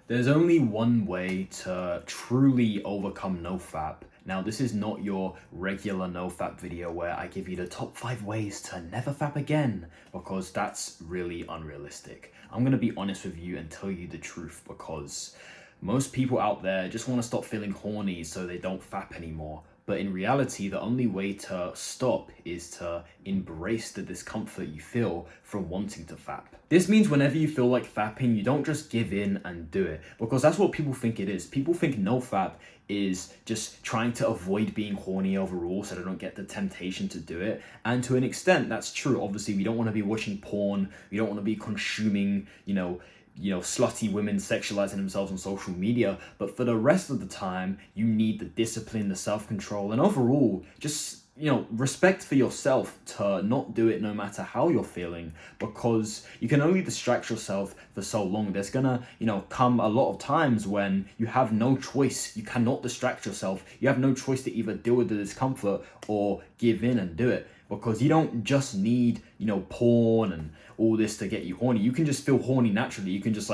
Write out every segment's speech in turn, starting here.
There's only one way to truly overcome nofap. Now, this is not your regular nofap video where I give you the top 5 ways to never fap again, because that's really unrealistic. I'm gonna be honest with you and tell you the truth, because most people out there just want to stop feeling horny so they don't fap anymore. But in reality, the only way to stop is to embrace the discomfort you feel from wanting to fap. This means whenever you feel like fapping, you don't just give in and do it, because that's what people think it is. People think nofap is just trying to avoid being horny overall so they don't get the temptation to do it. And to an extent, that's true. Obviously, we don't want to be watching porn. We don't want to be consuming, slutty women sexualizing themselves on social media. But for the rest of the time, you need the discipline, the self-control, and overall, just respect for yourself to not do it no matter how you're feeling, because you can only distract yourself for so long. There's gonna, come a lot of times when you have no choice. You cannot distract yourself. You have no choice to either deal with the discomfort or give in and do it, because you don't just need, porn and all this to get you horny. You can just feel horny naturally. You can just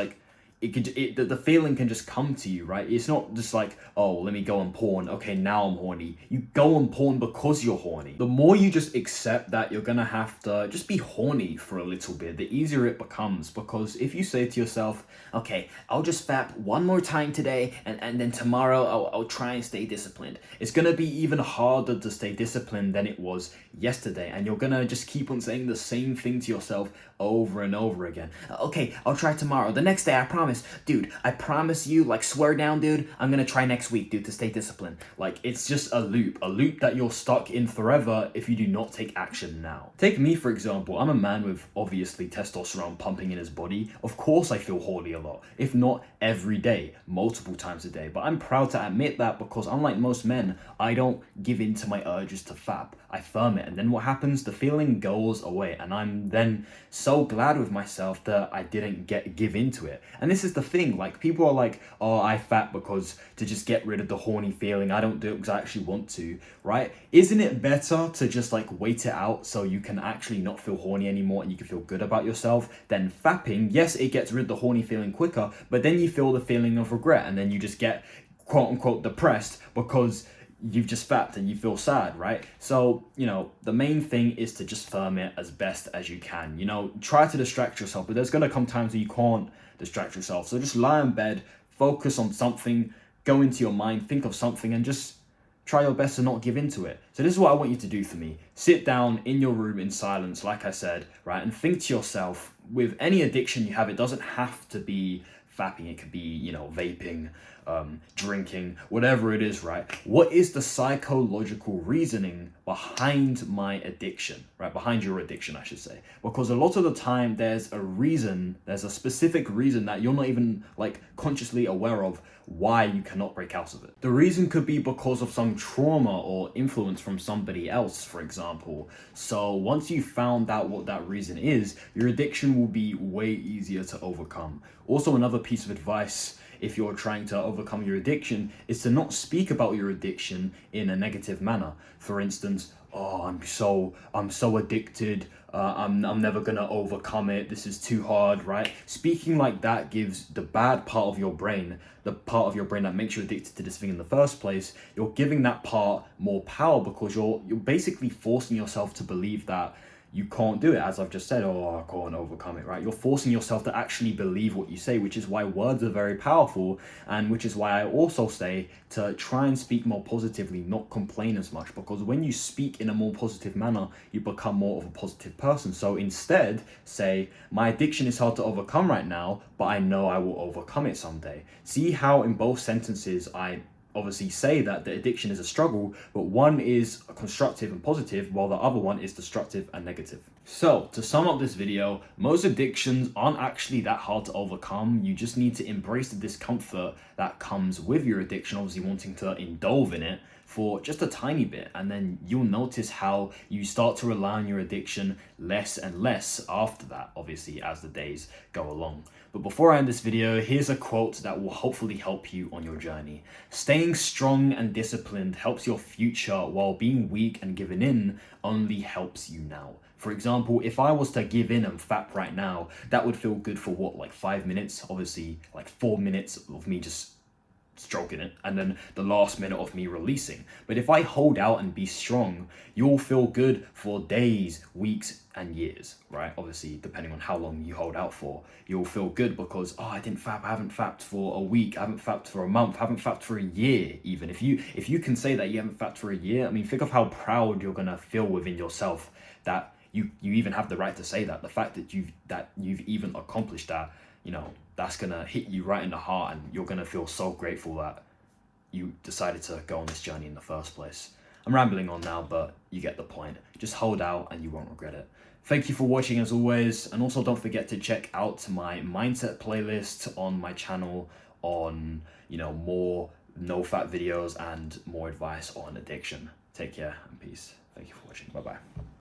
the feeling can just come to you, right? It's not just like, oh, let me go on porn. Okay, now I'm horny. You go on porn because you're horny. The more you just accept that you're gonna have to just be horny for a little bit, the easier it becomes. Because if you say to yourself, okay, I'll just fap one more time today, and then tomorrow I'll try and stay disciplined, it's gonna be even harder to stay disciplined than it was yesterday. And you're gonna just keep on saying the same thing to yourself over and over again. Okay, I'll try tomorrow. The next day, I promise. Dude, I promise you, swear down, dude, I'm gonna try next week, dude, to stay disciplined. It's just a loop that you're stuck in forever if you do not take action now. Take me, for example. I'm a man with obviously testosterone pumping in his body. Of course I feel horny a lot, if not every day, multiple times a day. But I'm proud to admit that, because unlike most men, I don't give in to my urges to fap. I firm it, and then what happens? The feeling goes away, and I'm then so glad with myself that I didn't give into it. And this is the thing, people are like, oh, I fap because to just get rid of the horny feeling. I don't do it because I actually want to, right? Isn't it better to just wait it out so you can actually not feel horny anymore and you can feel good about yourself than fapping? Yes, it gets rid of the horny feeling quicker, but then you feel the feeling of regret, and then you just get quote unquote depressed because you've just fapped and you feel sad, right? So, the main thing is to just firm it as best as you can. Try to distract yourself, but there's going to come times where you can't distract yourself. So just lie in bed, focus on something, go into your mind, think of something, and just try your best to not give into it. So this is what I want you to do for me. Sit down in your room in silence, like I said, right? And think to yourself, with any addiction you have, it doesn't have to be fapping. It could be, vaping, drinking, whatever it is, right? What is the psychological reasoning behind my addiction, right? Behind your addiction, I should say. Because a lot of the time there's a specific reason that you're not even consciously aware of why you cannot break out of it. The reason could be because of some trauma or influence from somebody else, for example. So once you found out what that reason is, your addiction will be way easier to overcome. Also, another piece of advice, if you're trying to overcome your addiction, is to not speak about your addiction in a negative manner. For instance, oh, I'm so addicted. I'm never gonna overcome it. This is too hard, right? Speaking like that gives the bad part of your brain, the part of your brain that makes you addicted to this thing in the first place, you're giving that part more power, because you're basically forcing yourself to believe that you can't do it. As I've just said, oh, I can't overcome it, right? You're forcing yourself to actually believe what you say, which is why words are very powerful, and which is why I also say to try and speak more positively, not complain as much, because when you speak in a more positive manner, you become more of a positive person. So instead, say, my addiction is hard to overcome right now, but I know I will overcome it someday. See how in both sentences I obviously say that the addiction is a struggle, but one is constructive and positive, while the other one is destructive and negative. So to sum up this video, most addictions aren't actually that hard to overcome. You just need to embrace the discomfort that comes with your addiction, obviously wanting to indulge in it for just a tiny bit, and then you'll notice how you start to rely on your addiction less and less after that, obviously, as the days go along. But before I end this video, here's a quote that will hopefully help you on your journey. Staying strong and disciplined helps your future, while being weak and giving in only helps you now. For example, if I was to give in and fap right now, that would feel good for what, like 5 minutes? Obviously, like 4 minutes of me just stroking it, and then the last minute of me releasing. But if I hold out and be strong, you'll feel good for days, weeks, and years, right? Obviously, depending on how long you hold out for, you'll feel good because, oh, I didn't fap, I haven't fapped for a week, I haven't fapped for a month, I haven't fapped for a year. Even if you can say that you haven't fapped for a year, I mean, think of how proud you're gonna feel within yourself that you even have the right to say that. The fact that you've even accomplished that, that's gonna hit you right in the heart, and you're gonna feel so grateful that you decided to go on this journey in the first place. I'm rambling on now, but you get the point. Just hold out and you won't regret it. Thank you for watching as always, and also don't forget to check out my mindset playlist on my channel on, more no-fap videos and more advice on addiction. Take care and peace. Thank you for watching. Bye-bye.